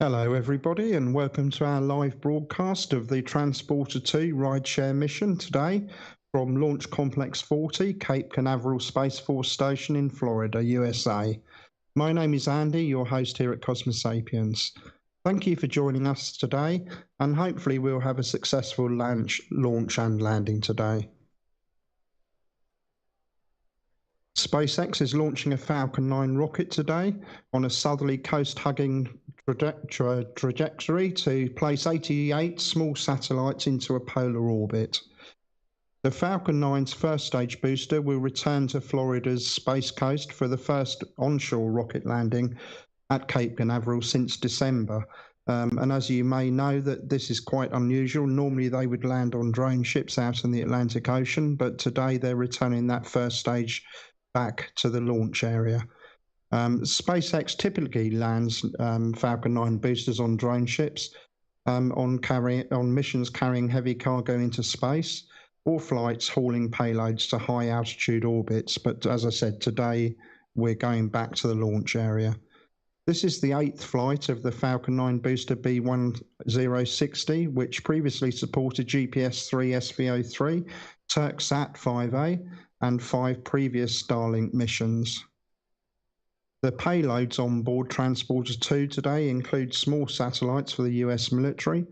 Hello everybody and welcome to our live broadcast of the Transporter-2 rideshare mission today from Launch Complex 40, Cape Canaveral Space Force Station in Florida, USA. My name is Andy, your host here at Cosmosapiens. Thank you for joining us today and hopefully we'll have a successful launch and landing today. SpaceX is launching a Falcon 9 rocket today on a southerly coast-hugging trajectory to place 88 small satellites into a polar orbit. The Falcon 9's first stage booster will return to Florida's Space Coast for the first onshore rocket landing at Cape Canaveral since December. And as you may know, that this is quite unusual. Normally they would land on drone ships out in the Atlantic Ocean, but today they're returning that first stage back to the launch area. SpaceX typically lands Falcon 9 boosters on drone ships on missions carrying heavy cargo into space or flights hauling payloads to high altitude orbits. But as I said, today we're going back to the launch area. This is the 8th flight of the Falcon 9 booster B1060, which previously supported GPS III SV03, Türksat 5A, and 5 previous Starlink missions. The payloads on board Transporter-2 today include small satellites for the US military,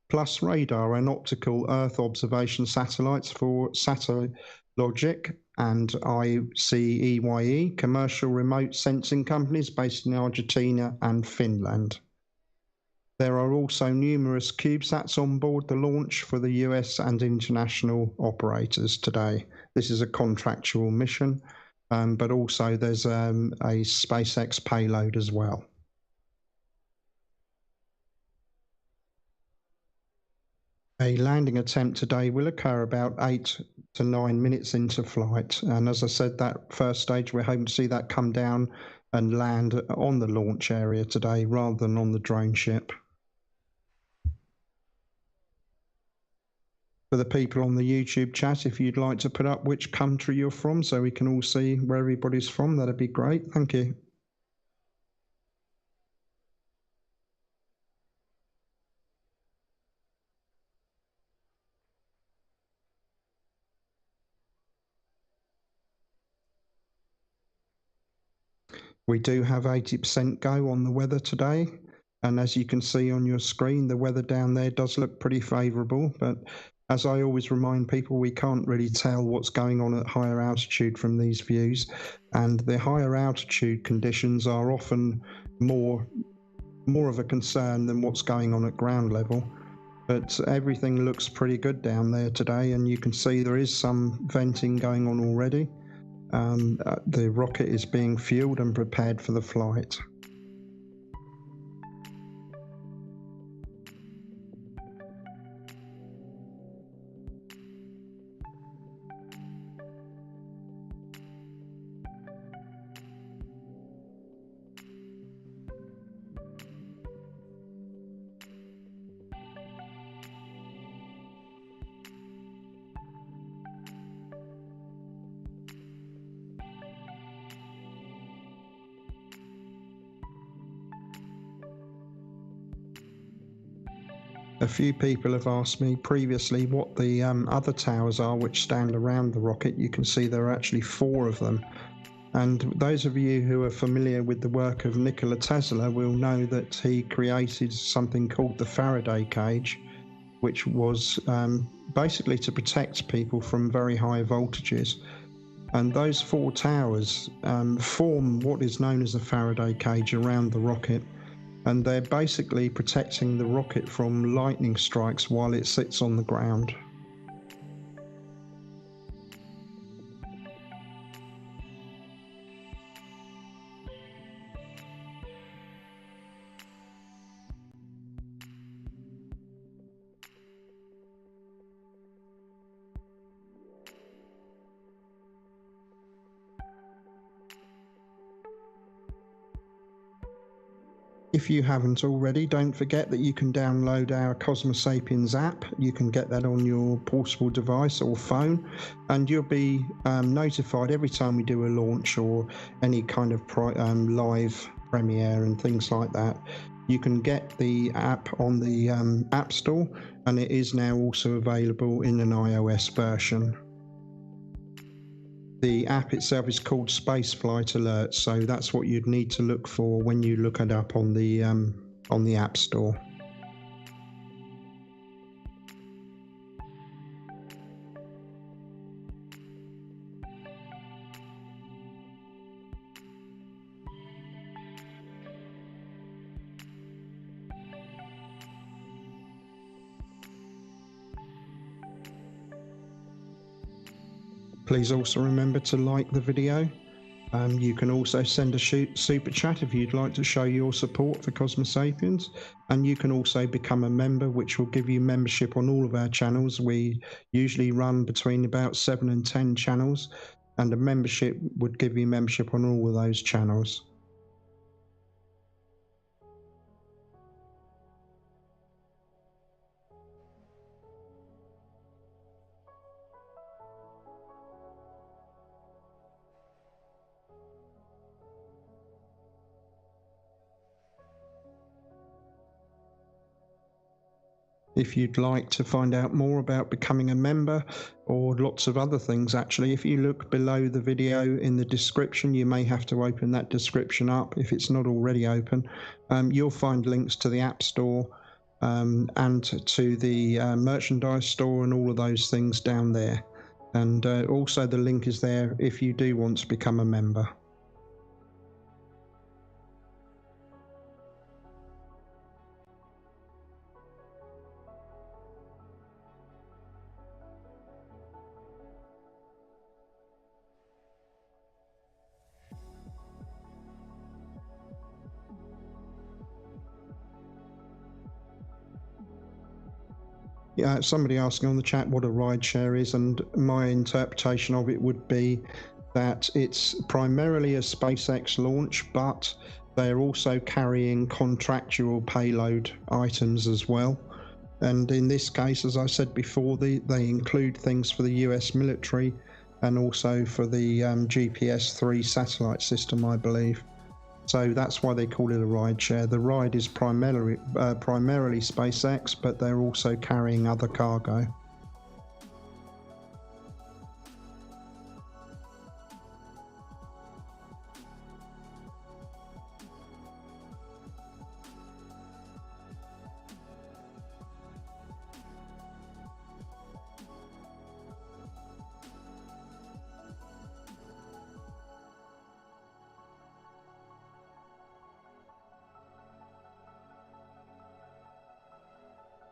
plus radar and optical Earth observation satellites for Satellogic and ICEYE, commercial remote sensing companies based in Argentina and Finland. There are also numerous CubeSats on board the launch for the US and international operators today. This is a contractual mission, but also there's a SpaceX payload as well. A landing attempt today will occur about 8 to 9 minutes into flight. And as I said, that first stage, we're hoping to see that come down and land on the launch area today rather than on the drone ship. For the people on the YouTube chat, if you'd like to put up which country you're from so we can all see where everybody's from, that'd be great. Thank you. We do have 80% go on the weather today. And as you can see on your screen, the weather down there does look pretty favourable. But as I always remind people, we can't really tell what's going on at higher altitude from these views. And the higher altitude conditions are often more of a concern than what's going on at ground level. But everything looks pretty good down there today. And you can see there is some venting going on already. The rocket is being fueled and prepared for the flight. A few people have asked me previously what the other towers are which stand around the rocket. You can see there are actually 4 of them. And those of you who are familiar with the work of Nikola Tesla will know that he created something called the Faraday cage, which was basically to protect people from very high voltages. And those 4 towers form what is known as a Faraday cage around the rocket. And they're basically protecting the rocket from lightning strikes while it sits on the ground. If you haven't already, don't forget that you can download our Cosmosapiens app. You can get that on your portable device or phone, and you'll be notified every time we do a launch or any kind of live premiere and things like that. You can get the app on the App Store, and it is now also available in an iOS version. The app itself is called Spaceflight Alert, so that's what you'd need to look for when you look it up on the App Store. Please also remember to like the video. You can also send a super chat if you'd like to show your support for Cosmosapiens, and you can also become a member, which will give you membership on all of our channels. We usually run between about 7 and 10 channels, and a membership would give you membership on all of those channels. If you'd like to find out more about becoming a member, or lots of other things actually, if you look below the video in the description, you may have to open that description up if it's not already open. You'll find links to the App Store and to the merchandise store and all of those things down there. And also the link is there if you do want to become a member. Yeah, somebody asking on the chat what a rideshare is, and my interpretation of it would be that it's primarily a SpaceX launch, but they're also carrying contractual payload items as well. And in this case, as I said before, they include things for the US military and also for the GPS III satellite system, I believe. So that's why they call it a rideshare. The ride is primarily SpaceX, but they're also carrying other cargo.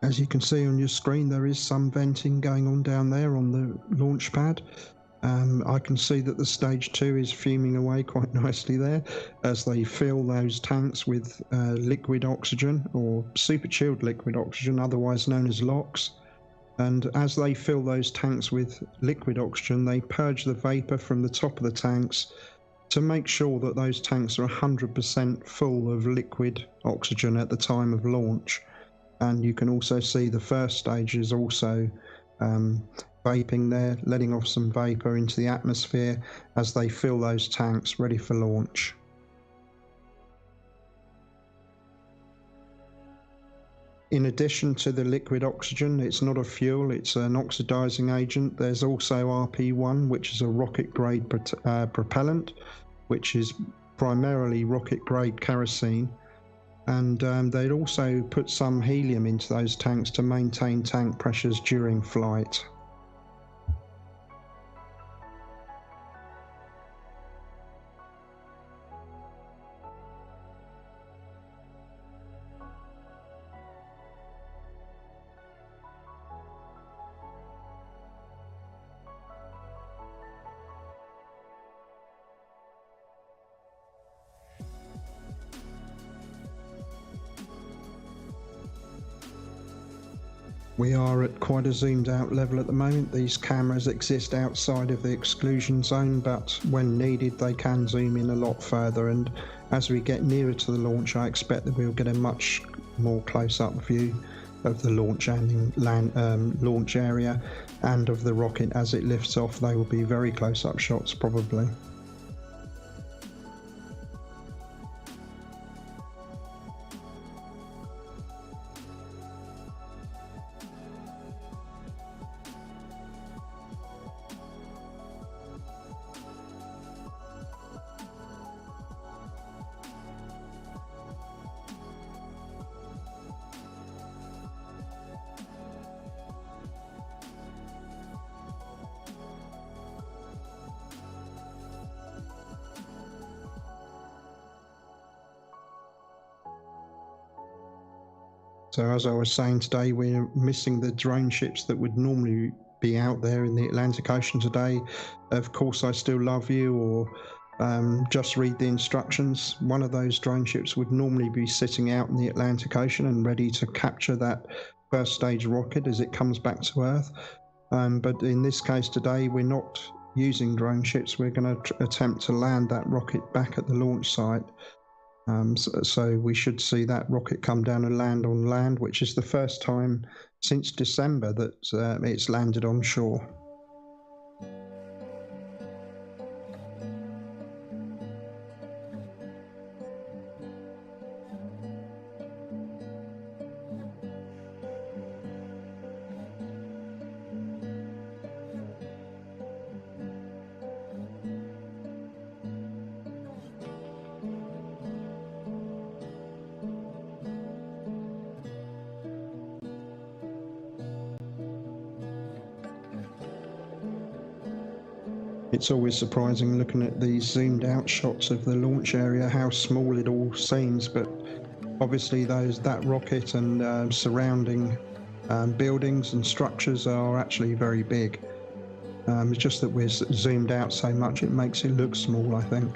As you can see on your screen, there is some venting going on down there on the launch pad. I can see that the stage 2 is fuming away quite nicely there as they fill those tanks with liquid oxygen, or super chilled liquid oxygen, otherwise known as LOX. And as they fill those tanks with liquid oxygen, they purge the vapor from the top of the tanks to make sure that those tanks are 100% full of liquid oxygen at the time of launch. And you can also see the first stage is also vaping there, letting off some vapor into the atmosphere as they fill those tanks ready for launch. In addition to the liquid oxygen, it's not a fuel, it's an oxidizing agent. There's also RP1, which is a rocket grade propellant, which is primarily rocket grade kerosene. And they'd also put some helium into those tanks to maintain tank pressures during flight. We are at quite a zoomed out level at the moment. These cameras exist outside of the exclusion zone, but when needed they can zoom in a lot further, and as we get nearer to the launch I expect that we'll get a much more close-up view of the launch and launch area and of the rocket as it lifts off. They will be very close-up shots probably. So as I was saying today, we're missing the drone ships that would normally be out there in the Atlantic Ocean today. Of course, I still love you, or just read the instructions. One of those drone ships would normally be sitting out in the Atlantic Ocean and ready to capture that first stage rocket as it comes back to Earth. But in this case today, we're not using drone ships. We're going to attempt to land that rocket back at the launch site. So we should see that rocket come down and land on land, which is the first time since December that it's landed on shore. It's always surprising looking at these zoomed out shots of the launch area, how small it all seems, but obviously that rocket and surrounding buildings and structures are actually very big. It's just that we're zoomed out so much it makes it look small, I think.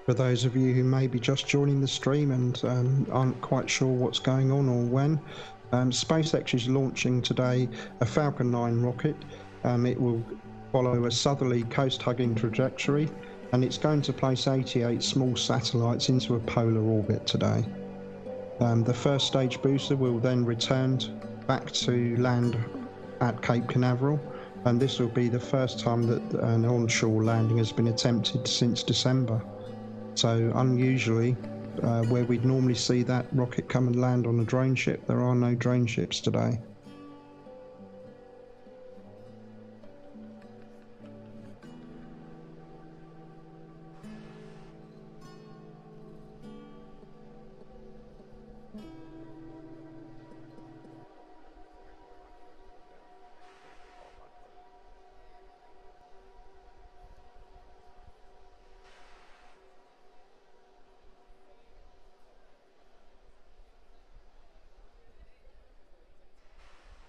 For those of you who may be just joining the stream and aren't quite sure what's going on or when, SpaceX is launching today a Falcon 9 rocket. It will follow a southerly coast-hugging trajectory, and it's going to place 88 small satellites into a polar orbit today. The first stage booster will then return back to land at Cape Canaveral, and this will be the first time that an onshore landing has been attempted since December. So unusually, where we'd normally see that rocket come and land on a drone ship, there are no drone ships today.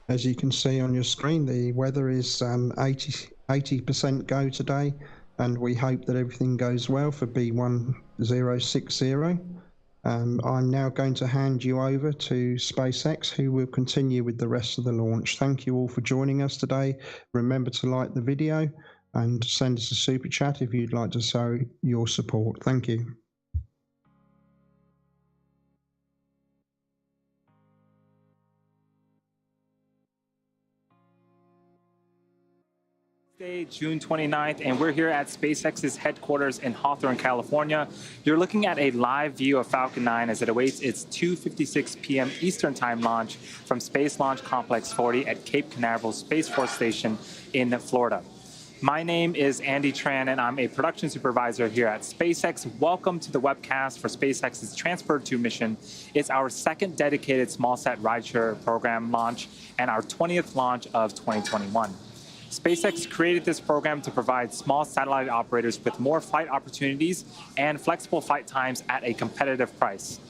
As you can see on your screen, the weather is 80% go today, and we hope that everything goes well for B1060. I'm now going to hand you over to SpaceX, who will continue with the rest of the launch. Thank you all for joining us today. Remember to like the video and send us a super chat if you'd like to show your support. Thank you. June 29th, and we're here at SpaceX's headquarters in Hawthorne, California. You're looking at a live view of Falcon 9 as it awaits its 2:56 p.m. Eastern Time launch from Space Launch Complex 40 at Cape Canaveral Space Force Station in Florida. My name is Andy Tran, and I'm a production supervisor here at SpaceX. Welcome to the webcast for SpaceX's Transporter-2 mission. It's our second dedicated smallsat rideshare program launch and our 20th launch of 2021. SpaceX created this program to provide small satellite operators with more flight opportunities and flexible flight times at a competitive price.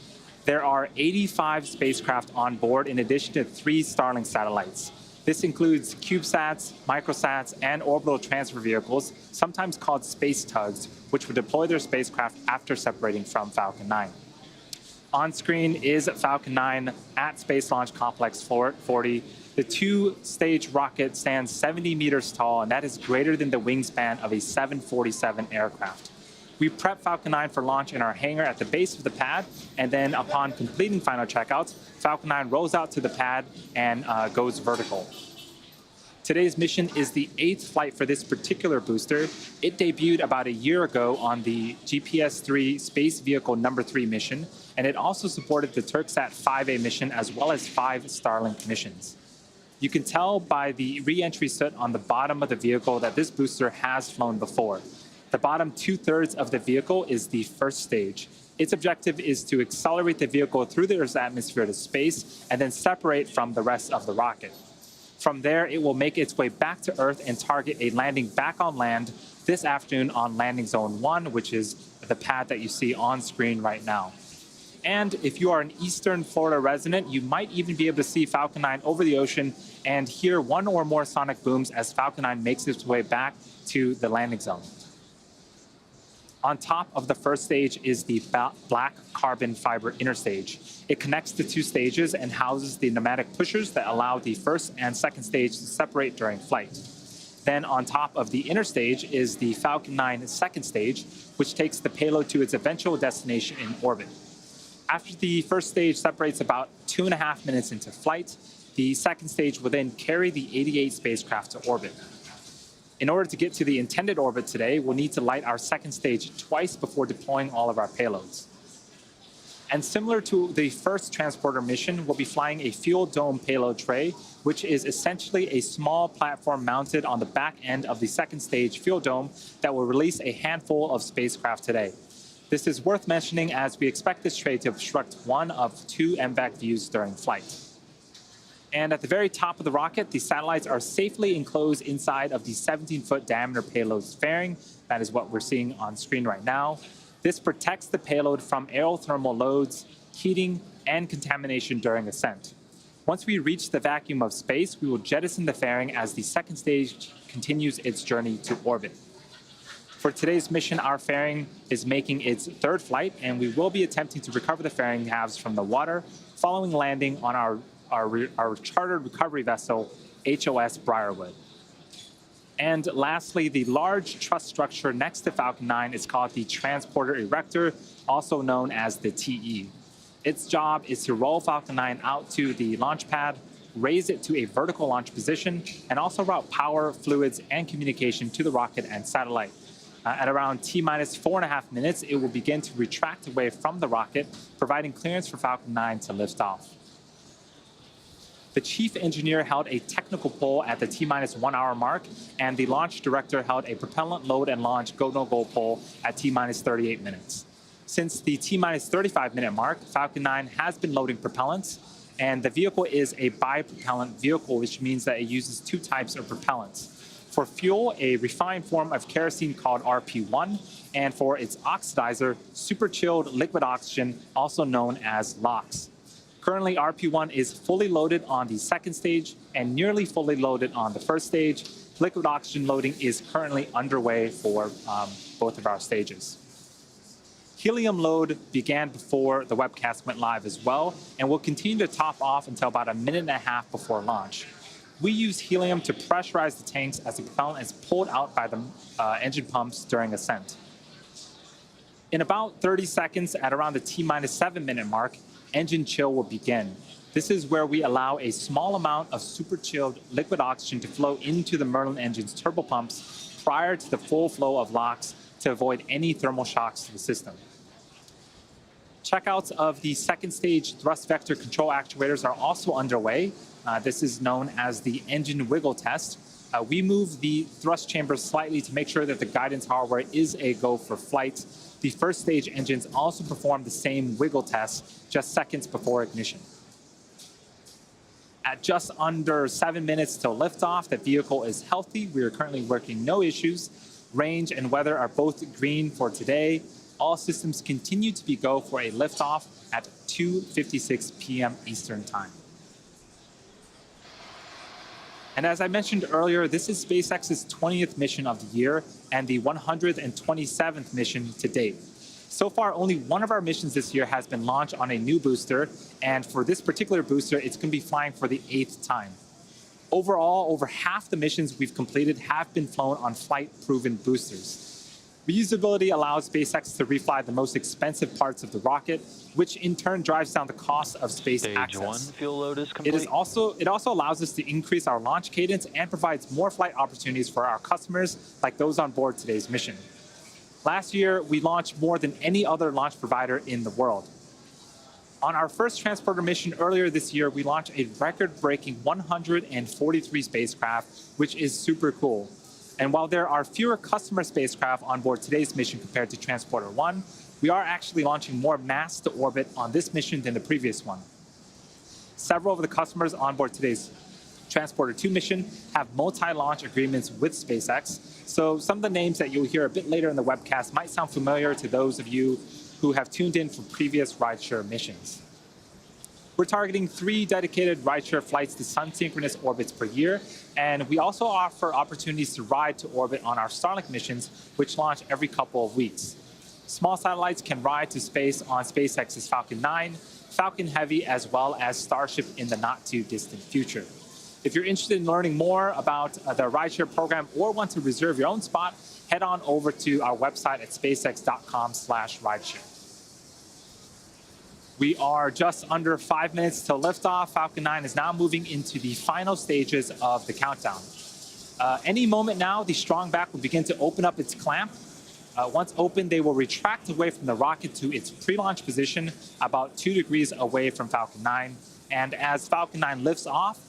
There are 85 spacecraft on board in addition to 3 Starlink satellites. This includes CubeSats, microsats, and orbital transfer vehicles, sometimes called space tugs, which would deploy their spacecraft after separating from Falcon 9. On screen is Falcon 9 at Space Launch Complex 40. The 2-stage rocket stands 70 meters tall, and that is greater than the wingspan of a 747 aircraft. We prep Falcon 9 for launch in our hangar at the base of the pad, and then upon completing final checkouts, Falcon 9 rolls out to the pad and goes vertical. Today's mission is the 8th flight for this particular booster. It debuted about a year ago on the GPS III Space Vehicle number 3 mission, and it also supported the Türksat 5A mission as well as 5 Starlink missions. You can tell by the re-entry soot on the bottom of the vehicle that this booster has flown before. The bottom 2/3 of the vehicle is the first stage. Its objective is to accelerate the vehicle through the Earth's atmosphere to space and then separate from the rest of the rocket. From there, it will make its way back to Earth and target a landing back on land this afternoon on Landing Zone 1, which is the pad that you see on screen right now. And if you are an Eastern Florida resident, you might even be able to see Falcon 9 over the ocean and hear one or more sonic booms as Falcon 9 makes its way back to the landing zone. On top of the first stage is the black carbon fiber interstage. It connects the 2 stages and houses the pneumatic pushers that allow the first and second stage to separate during flight. Then on top of the interstage is the Falcon 9 second stage, which takes the payload to its eventual destination in orbit. After the first stage separates about 2.5 minutes into flight, the second stage will then carry the 88 spacecraft to orbit. In order to get to the intended orbit today, we'll need to light our second stage twice before deploying all of our payloads. And similar to the first transporter mission, we'll be flying a fuel dome payload tray, which is essentially a small platform mounted on the back end of the second stage fuel dome that will release a handful of spacecraft today. This is worth mentioning as we expect this tray to obstruct one of 2 MVAC views during flight. And at the very top of the rocket, the satellites are safely enclosed inside of the 17-foot diameter payload's fairing. That is what we're seeing on screen right now. This protects the payload from aerothermal loads, heating, and contamination during ascent. Once we reach the vacuum of space, we will jettison the fairing as the second stage continues its journey to orbit. For today's mission, our fairing is making its 3rd flight, and we will be attempting to recover the fairing halves from the water following landing on our chartered recovery vessel, HOS Briarwood. And lastly, the large truss structure next to Falcon 9 is called the Transporter Erector, also known as the TE. Its job is to roll Falcon 9 out to the launch pad, raise it to a vertical launch position, and also route power, fluids, and communication to the rocket and satellite. At around T-minus 4.5 minutes, it will begin to retract away from the rocket, providing clearance for Falcon 9 to lift off. The chief engineer held a technical poll at the T-minus 1 hour mark, and the launch director held a propellant load and launch go-no-go poll at T-minus 38 minutes. Since the T-minus 35-minute mark, Falcon 9 has been loading propellants, and the vehicle is a bipropellant vehicle, which means that it uses 2 types of propellants. For fuel, a refined form of kerosene called RP1, and for its oxidizer, super chilled liquid oxygen, also known as LOX. Currently, RP1 is fully loaded on the second stage and nearly fully loaded on the first stage. Liquid oxygen loading is currently underway for both of our stages. Helium load began before the webcast went live as well, and will continue to top off until about 1.5 minutes before launch. We use helium to pressurize the tanks as the propellant is pulled out by the engine pumps during ascent. In about 30 seconds, at around the T-minus 7-minute mark, engine chill will begin. This is where we allow a small amount of super chilled liquid oxygen to flow into the Merlin engine's turbopumps prior to the full flow of LOX to avoid any thermal shocks to the system. Checkouts of the second stage thrust vector control actuators are also underway. This is known as the engine wiggle test. We move the thrust chamber slightly to make sure that the guidance hardware is a go for flight. The first stage engines also perform the same wiggle test just seconds before ignition. At just under 7 minutes till liftoff, the vehicle is healthy. We are currently working no issues. Range and weather are both green for today. All systems continue to be go for a liftoff at 2:56 p.m. Eastern Time. And as I mentioned earlier, this is SpaceX's 20th mission of the year and the 127th mission to date. So far, only one of our missions this year has been launched on a new booster, and for this particular booster, it's going to be flying for the 8th time. Overall, over half the missions we've completed have been flown on flight-proven boosters. Reusability allows SpaceX to refly the most expensive parts of the rocket, which in turn drives down the cost of space Stage access. 1 fuel load is complete. It also allows us to increase our launch cadence and provides more flight opportunities for our customers, like those on board today's mission. Last year, we launched more than any other launch provider in the world. On our first transporter mission earlier this year, we launched a record-breaking 143 spacecraft, which is super cool. And while there are fewer customer spacecraft on board today's mission compared to Transporter-1, we are actually launching more mass to orbit on this mission than the previous one. Several of the customers on board today's Transporter-2 mission have multi-launch agreements with SpaceX, so some of the names that you'll hear a bit later in the webcast might sound familiar to those of you who have tuned in for previous rideshare missions. We're targeting 3 dedicated rideshare flights to sun-synchronous orbits per year, and we also offer opportunities to ride to orbit on our Starlink missions, which launch every couple of weeks. Small satellites can ride to space on SpaceX's Falcon 9, Falcon Heavy, as well as Starship in the not-too-distant future. If you're interested in learning more about the rideshare program or want to reserve your own spot, head on over to our website at spacex.com/rideshare. We are just under 5 minutes till liftoff. Falcon 9 is now moving into the final stages of the countdown. Any moment now, the strong back will begin to open up its clamp. Once open, they will retract away from the rocket to its pre-launch position about 2 degrees away from Falcon 9. And as Falcon 9 lifts off,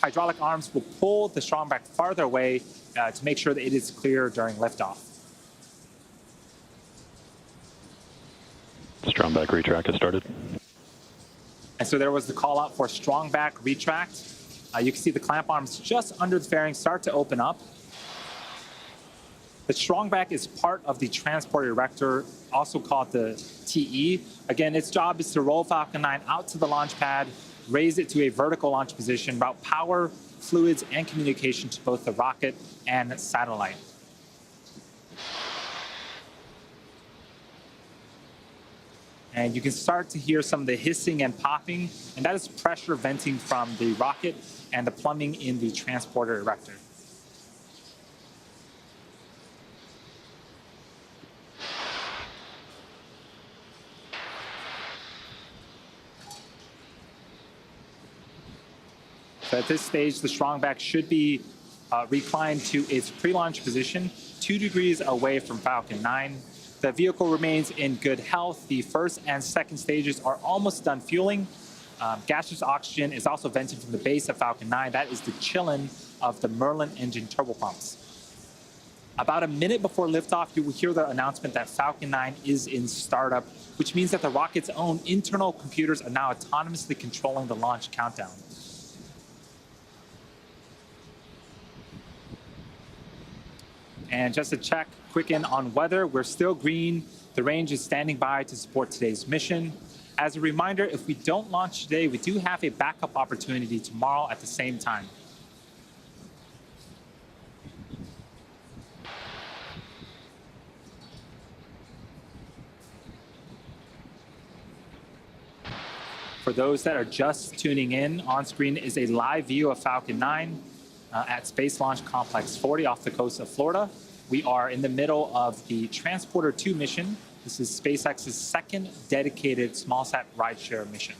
hydraulic arms will pull the strong back farther away to make sure that it is clear during liftoff. Strong back retract has started. And so there was the call out for strong back retract. You can see the clamp arms just under the fairing start to open up. The strong back is part of the transporter erector, also called the TE. Again, its job is to roll Falcon 9 out to the launch pad, raise it to a vertical launch position, route power, fluids, and communication to both the rocket and satellite. And you can start to hear some of the hissing and popping, and that is pressure venting from the rocket and the plumbing in the transporter erector. So at this stage, the strong back should be reclined to its pre-launch position, 2 degrees away from Falcon 9. The vehicle remains in good health. The first and second stages are almost done fueling. Gaseous oxygen is also vented from the base of Falcon 9. That is the chill-in of the Merlin engine turbopumps. About a minute before liftoff, you will hear the announcement that Falcon 9 is in startup, which means that the rocket's own internal computers are now autonomously controlling the launch countdown. And just to check, quick in on weather, we're still green. The range is standing by to support today's mission. As a reminder, if we don't launch today, we do have a backup opportunity tomorrow at the same time. For those that are just tuning in, on screen is a live view of Falcon 9 at Space Launch Complex 40 off the coast of Florida. We are in the middle of the Transporter-2 mission. This is SpaceX's second dedicated smallsat rideshare mission.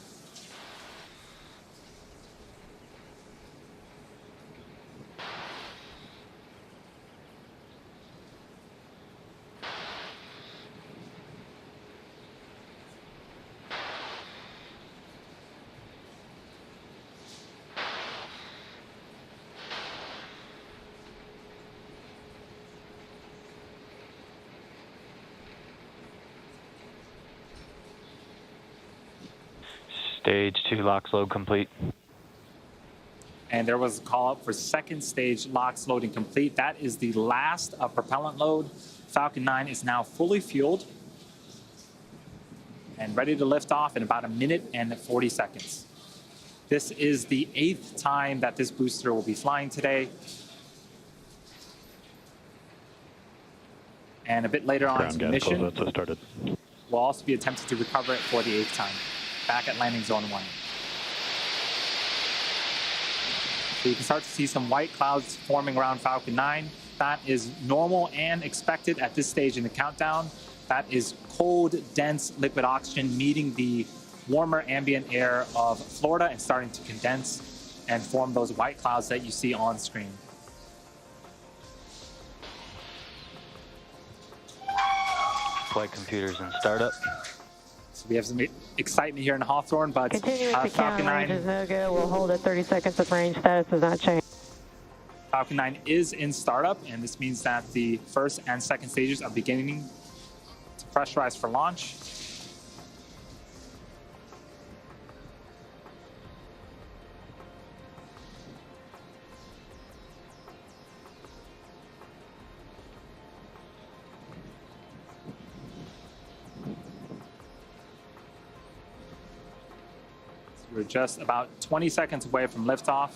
Stage 2 LOX load complete. And there was a call up for second stage LOX loading complete. That is the last propellant load. Falcon 9 is now fully fueled and ready to lift off in about a minute and 40 seconds. This is the 8th time that this booster will be flying today. And a bit later on in the mission, we'll also be attempting to recover it for the 8th time, back at landing zone 1. So you can start to see some white clouds forming around Falcon 9. that is normal and expected at this stage in the countdown. That is cold, dense liquid oxygen meeting the warmer ambient air of Florida and starting to condense and form those white clouds that you see on screen. Flight computers in startup. So we have some excitement here in Hawthorne, but continue to Falcon 9 range is no go. We'll hold at 30 seconds if range status does not change. Falcon 9 is in startup, and this means that the first and second stages are beginning to pressurize for launch. We're just about 20 seconds away from liftoff.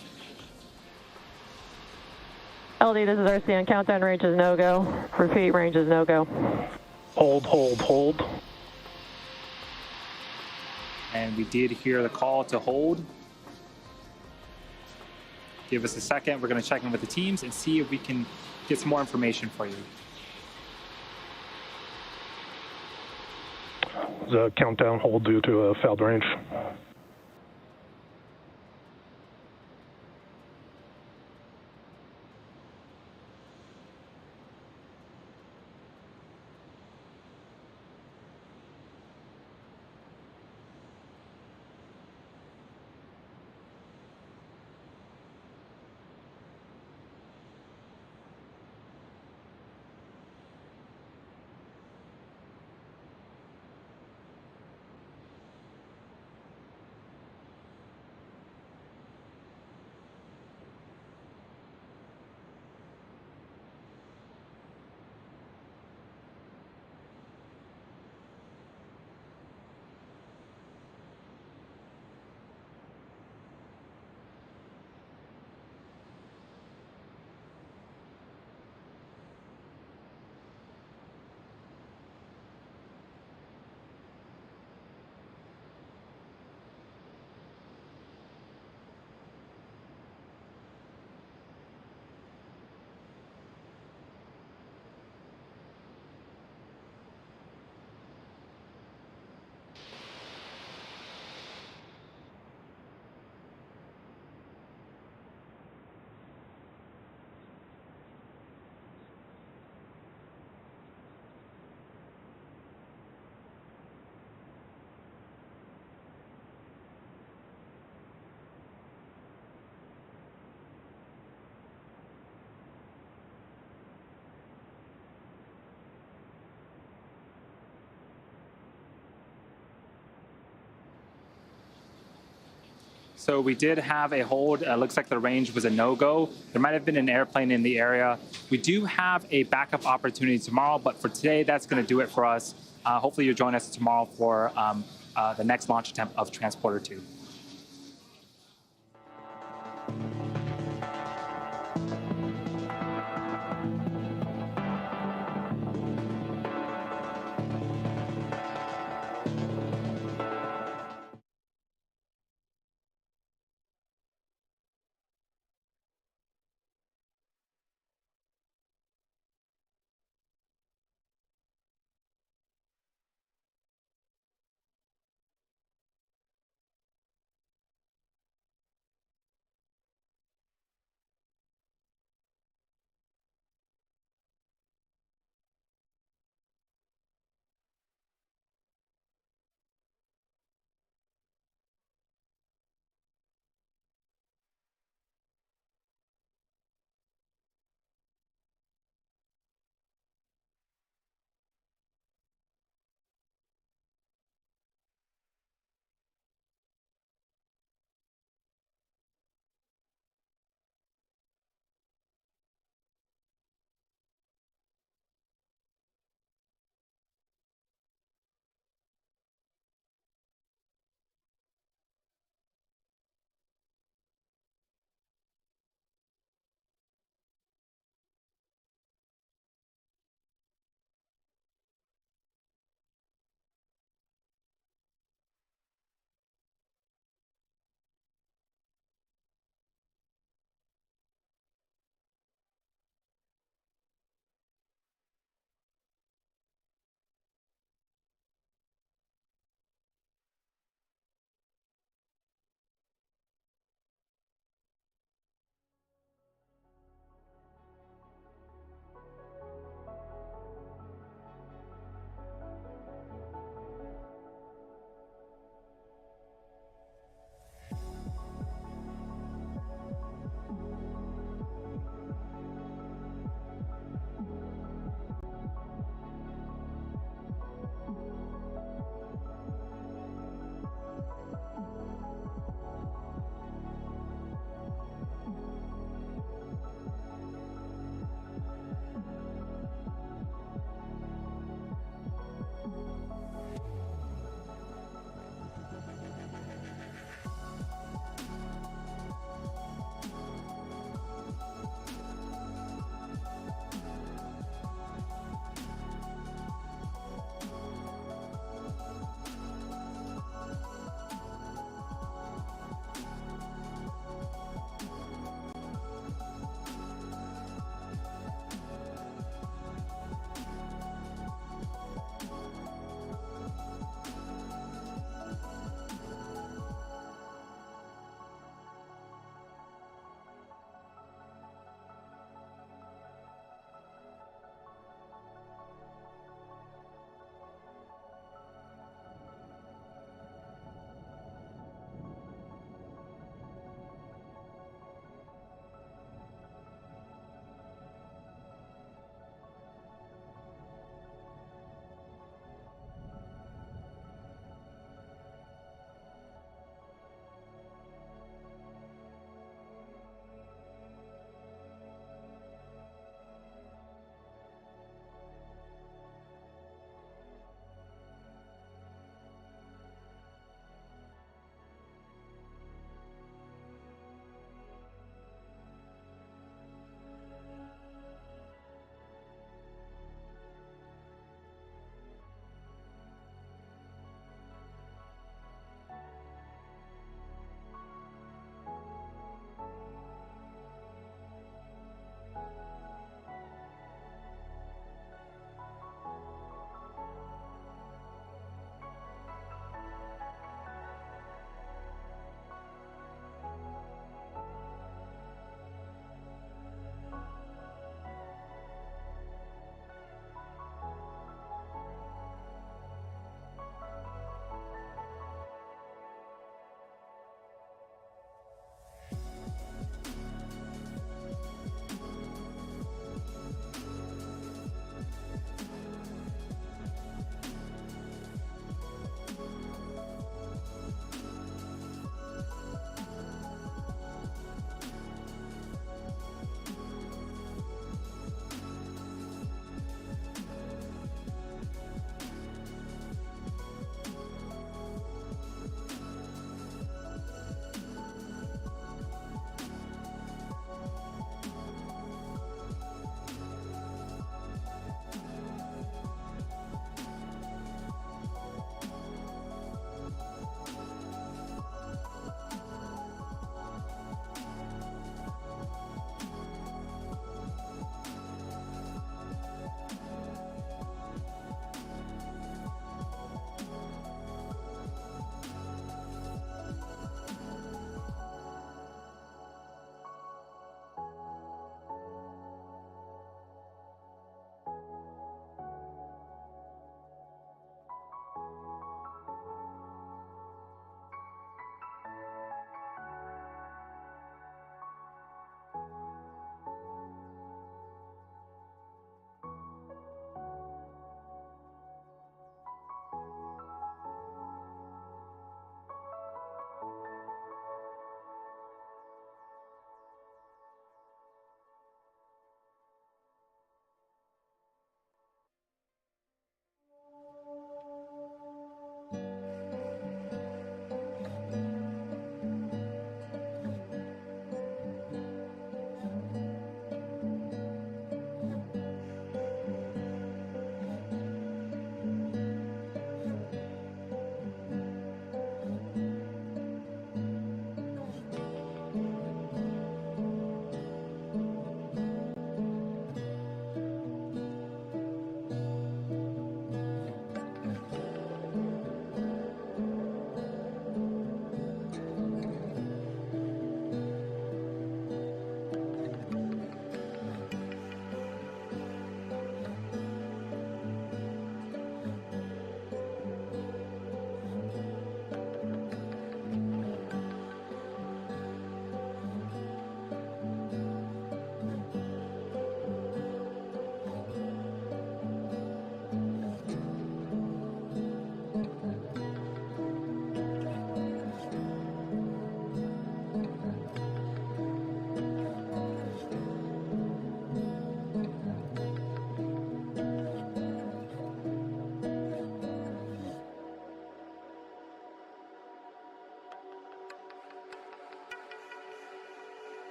LD, this is RCN. Countdown range is no go. Repeat, range is no go. Hold, hold, hold. And we did hear the call to hold. Give us a second. We're going to check in with the teams and see if we can get some more information for you. The countdown hold due to a fouled range. So we did have a hold. Looks like the range was a no-go. There might have been an airplane in the area. We do have a backup opportunity tomorrow, but for today, that's going to do it for us. Hopefully you'll join us tomorrow for the next launch attempt of Transporter-2.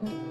Mm-hmm.